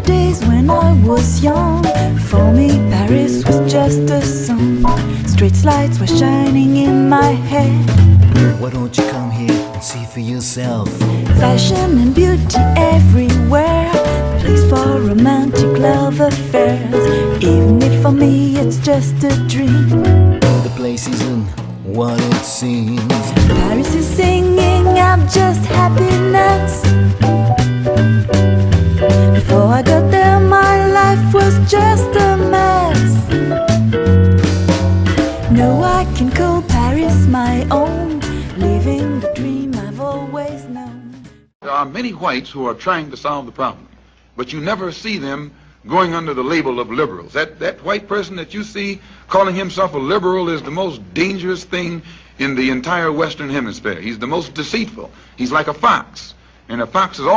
days when I was young. For me, Paris was just a song. Street lights were shining in my head. Why don't you come here and see for yourself? Fashion and beauty everywhere, place for romantic love affairs. Even if for me it's just a dream, The place isn't what it seems. Paris is singing out just happiness. Before I got there, my life was just a mess. No, I can call Paris my own, living the dream I've always known. There are many whites who are trying to solve the problem, but you never see them going under the label of liberals. That white person that you see calling himself a liberal is the most dangerous thing in the entire Western Hemisphere. He's the most deceitful. He's like a fox, and a fox is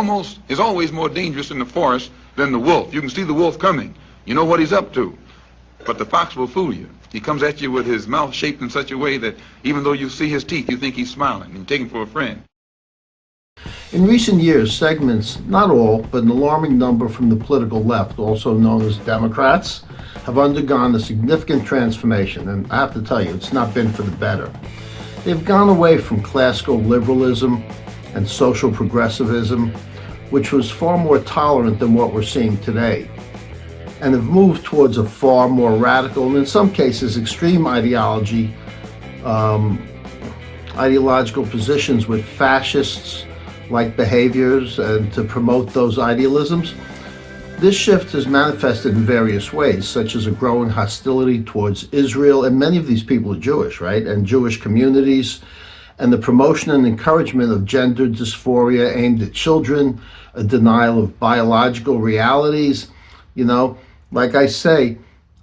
always more dangerous in the forest than the wolf. You can see the wolf coming. You know what he's up to, but the fox will fool you. He comes at you with his mouth shaped in such a way that even though you see his teeth, you think he's smiling and you take him for a friend. In recent years, segments, not all, but an alarming number from the political left, also known as Democrats, have undergone a significant transformation, and I have to tell you, it's not been for the better. They've gone away from classical liberalism and social progressivism, which was far more tolerant than what we're seeing today, and have moved towards a far more radical, and in some cases extreme ideological positions with fascists-like behaviors and to promote those idealisms. This shift has manifested in various ways, such as a growing hostility towards Israel, and many of these people are Jewish, right? And Jewish communities, and the promotion and encouragement of gender dysphoria aimed at children, a denial of biological realities. You know, like I say,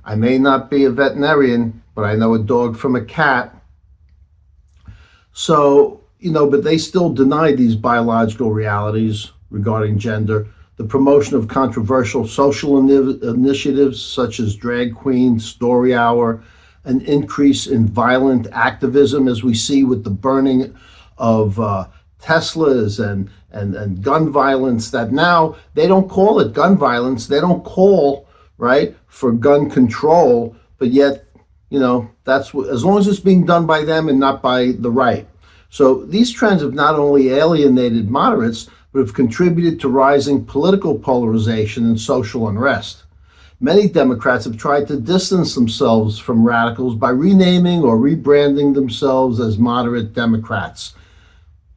I may not be a veterinarian, but I know a dog from a cat. So, but they still deny these biological realities regarding gender. The promotion of controversial social initiatives such as drag queen, story hour, an increase in violent activism as we see with the burning of Teslas and gun violence, that now they don't call it gun violence, they don't call, right, for gun control, but yet, that's as long as it's being done by them and not by the right. So these trends have not only alienated moderates, but have contributed to rising political polarization and social unrest. Many Democrats have tried to distance themselves from radicals by renaming or rebranding themselves as moderate Democrats.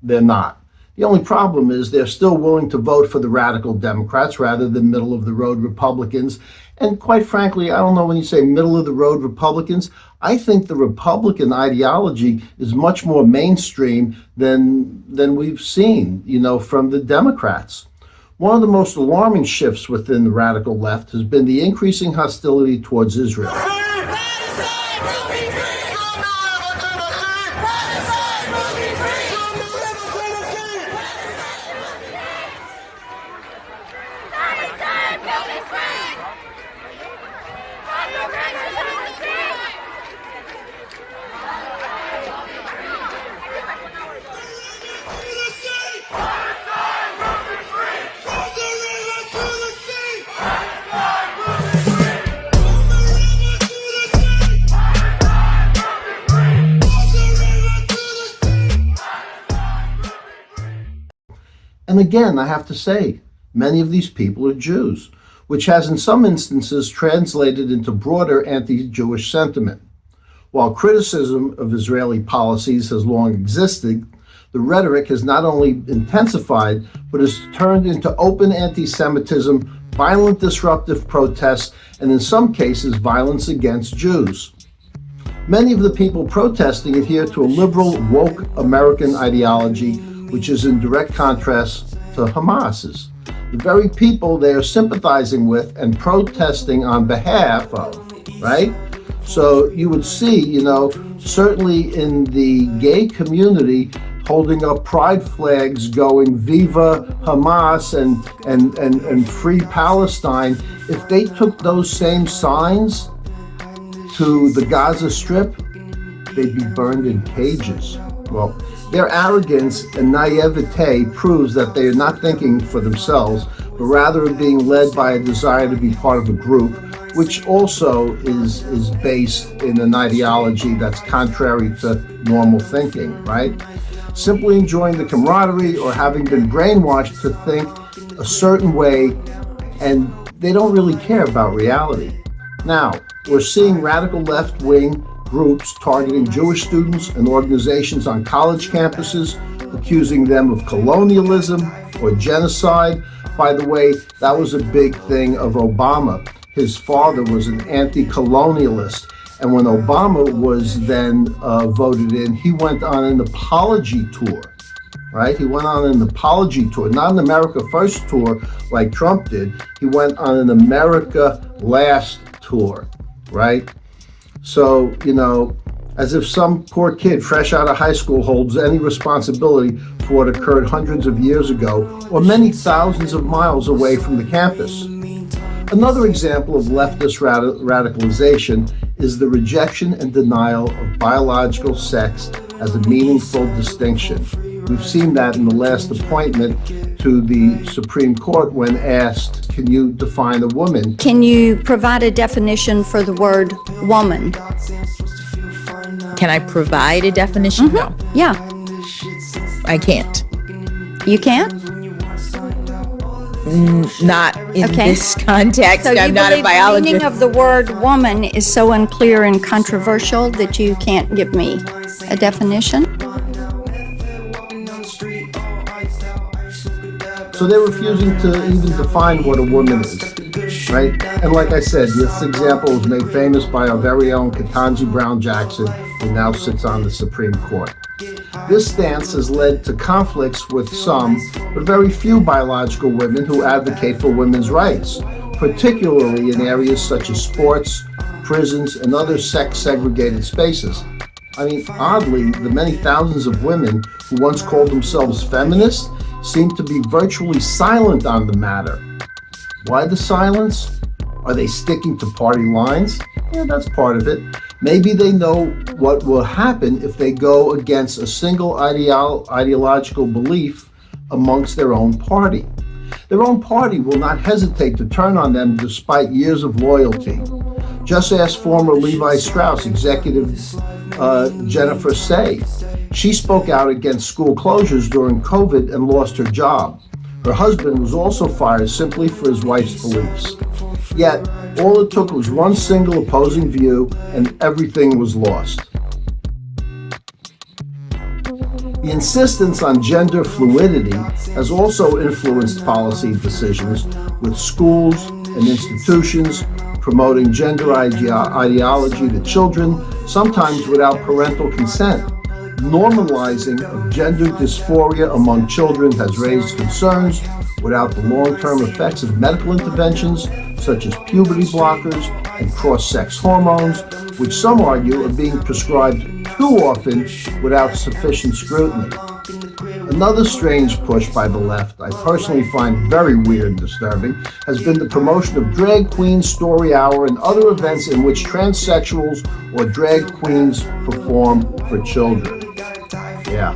They're not. The only problem is they're still willing to vote for the radical Democrats rather than middle-of-the-road Republicans. And quite frankly, I don't know, when you say middle-of-the-road Republicans, I think the Republican ideology is much more mainstream than we've seen, from the Democrats. One of the most alarming shifts within the radical left has been the increasing hostility towards Israel. And again, I have to say, many of these people are Jews, which has in some instances translated into broader anti-Jewish sentiment. While criticism of Israeli policies has long existed, the rhetoric has not only intensified, but has turned into open anti-Semitism, violent disruptive protests, and in some cases, violence against Jews. Many of the people protesting adhere to a liberal, woke American ideology, which is in direct contrast to Hamas's. The very people they are sympathizing with and protesting on behalf of, right? So you would see, certainly in the gay community, holding up pride flags going Viva Hamas and Free Palestine. If they took those same signs to the Gaza Strip, they'd be burned in cages. Well, their arrogance and naivete proves that they are not thinking for themselves, but rather being led by a desire to be part of a group, which also is based in an ideology that's contrary to normal thinking, right? Simply enjoying the camaraderie or having been brainwashed to think a certain way, and they don't really care about reality. Now, we're seeing radical left-wing groups targeting Jewish students and organizations on college campuses, accusing them of colonialism or genocide. By the way, that was a big thing of Obama. His father was an anti-colonialist, and when Obama was then voted in, he went on an apology tour, right? He went on an apology tour, not an America First tour like Trump did. He went on an America Last tour, right? So, as if some poor kid fresh out of high school holds any responsibility for what occurred hundreds of years ago or many thousands of miles away from the campus. Another example of leftist radicalization is the rejection and denial of biological sex as a meaningful distinction. We've seen that in the last appointment to the Supreme Court when asked, can you define a woman? Can you provide a definition for the word woman? Can I provide a definition? No, Yeah. I can't. You can't? Not in Okay. this context. So you I'm not a believe the biologist. meaning of the word woman is so unclear and controversial that you can't give me a definition? So they're refusing to even define what a woman is, right? And like I said, this example was made famous by our very own Ketanji Brown Jackson, who now sits on the Supreme Court. This stance has led to conflicts with some, but very few biological women who advocate for women's rights, particularly in areas such as sports, prisons, and other sex-segregated spaces. I mean, oddly, the many thousands of women who once called themselves feminists seem to be virtually silent on the matter. Why the silence? Are they sticking to party lines? Yeah, that's part of it. Maybe they know what will happen if they go against a single ideological belief amongst their own party. Their own party will not hesitate to turn on them despite years of loyalty. Just ask former Levi Strauss executive Jennifer Say. She spoke out against school closures during COVID and lost her job. Her husband was also fired simply for his wife's beliefs. Yet, all it took was one single opposing view and everything was lost. The insistence on gender fluidity has also influenced policy decisions, with schools and institutions promoting gender ideology to children, sometimes without parental consent. Normalizing of gender dysphoria among children has raised concerns without the long-term effects of medical interventions such as puberty blockers and cross-sex hormones, which some argue are being prescribed too often without sufficient scrutiny. Another strange push by the left, I personally find very weird and disturbing, has been the promotion of drag queen story hour and other events in which transsexuals or drag queens perform for children. Yeah.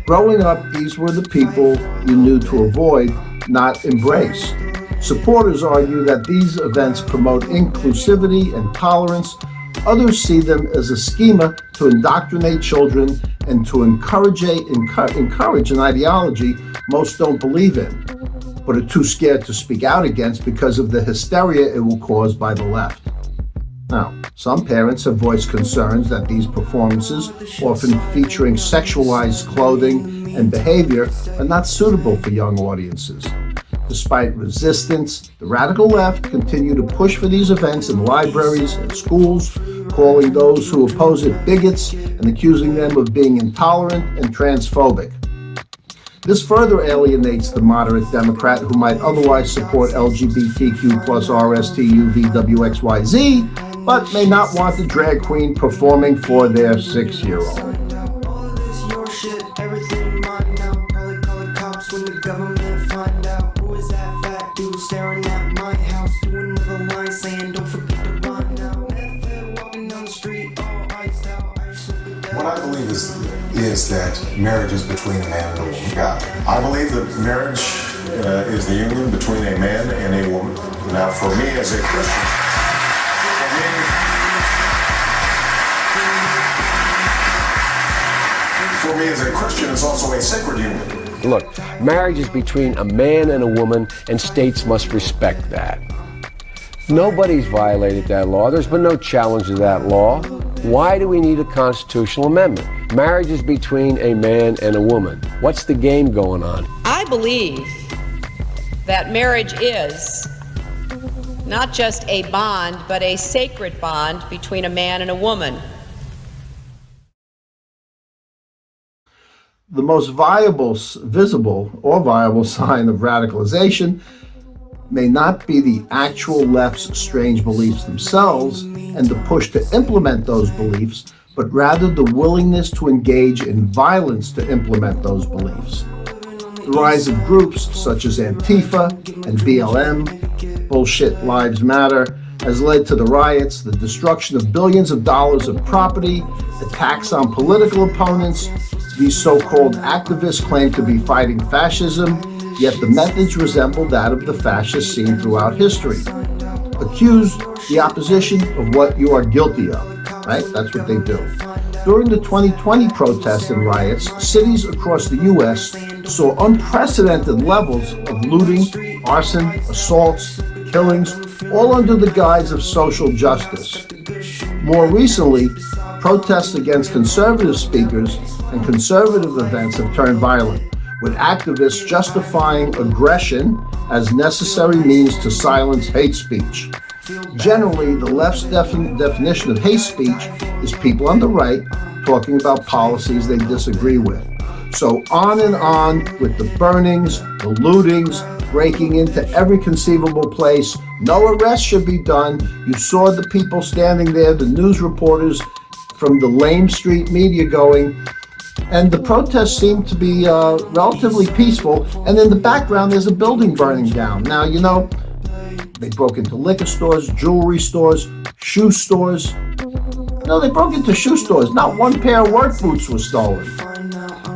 Growing up, these were the people you knew to avoid, not embrace. Supporters argue that these events promote inclusivity and tolerance. Others see them as a schema to indoctrinate children and to encourage an ideology most don't believe in, but are too scared to speak out against because of the hysteria it will cause by the left. Now, some parents have voiced concerns that these performances, often featuring sexualized clothing and behavior, are not suitable for young audiences. Despite resistance, the radical left continue to push for these events in libraries and schools, calling those who oppose it bigots and accusing them of being intolerant and transphobic. This further alienates the moderate Democrat who might otherwise support LGBTQ plus RSTUVWXYZ, but may not want the drag queen performing for their 6-year-old. What I believe is that marriage is between a man and a woman. God. I believe that marriage is the union between a man and a woman. Now, for me as a Christian, it's also a sacred union. Look, marriage is between a man and a woman, and states must respect that. Nobody's violated that law. There's been no challenge to that law. Why do we need a constitutional amendment? Marriage is between a man and a woman. What's the game going on? I believe that marriage is not just a bond, but a sacred bond between a man and a woman. The most visible sign of radicalization may not be the actual left's strange beliefs themselves and the push to implement those beliefs, but rather the willingness to engage in violence to implement those beliefs. The rise of groups such as Antifa and BLM, Bullshit Lives Matter, has led to the riots, the destruction of billions of dollars of property, attacks on political opponents. These so-called activists claim to be fighting fascism, yet the methods resemble that of the fascists seen throughout history. Accuse the opposition of what you are guilty of, right? That's what they do. During the 2020 protests and riots, cities across the U.S. saw unprecedented levels of looting, arson, assaults, killings, all under the guise of social justice. More recently, protests against conservative speakers and conservative events have turned violent, with activists justifying aggression as necessary means to silence hate speech. Generally, the left's definition of hate speech is people on the right talking about policies they disagree with. So on and on with the burnings, the lootings, breaking into every conceivable place. No arrest should be done. You saw the people standing there, the news reporters from the lame street media going, and the protests seem to be relatively peaceful. And in the background, there's a building burning down. Now, you know, they broke into liquor stores, jewelry stores, shoe stores. No, they broke into shoe stores. Not one pair of work boots was stolen.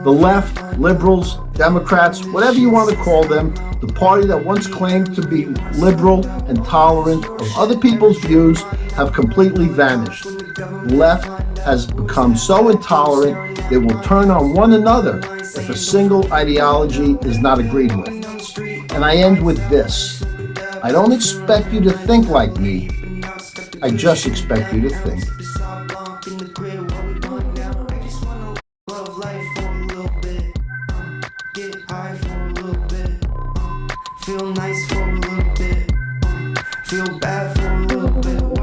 The left, liberals, Democrats, whatever you want to call them, the party that once claimed to be liberal and tolerant of other people's views, have completely vanished. The left has become so intolerant they will turn on one another if a single ideology is not agreed with. And I end with this. I don't expect you to think like me. I just expect you to think. Feel nice for a little bit, feel bad for a little bit.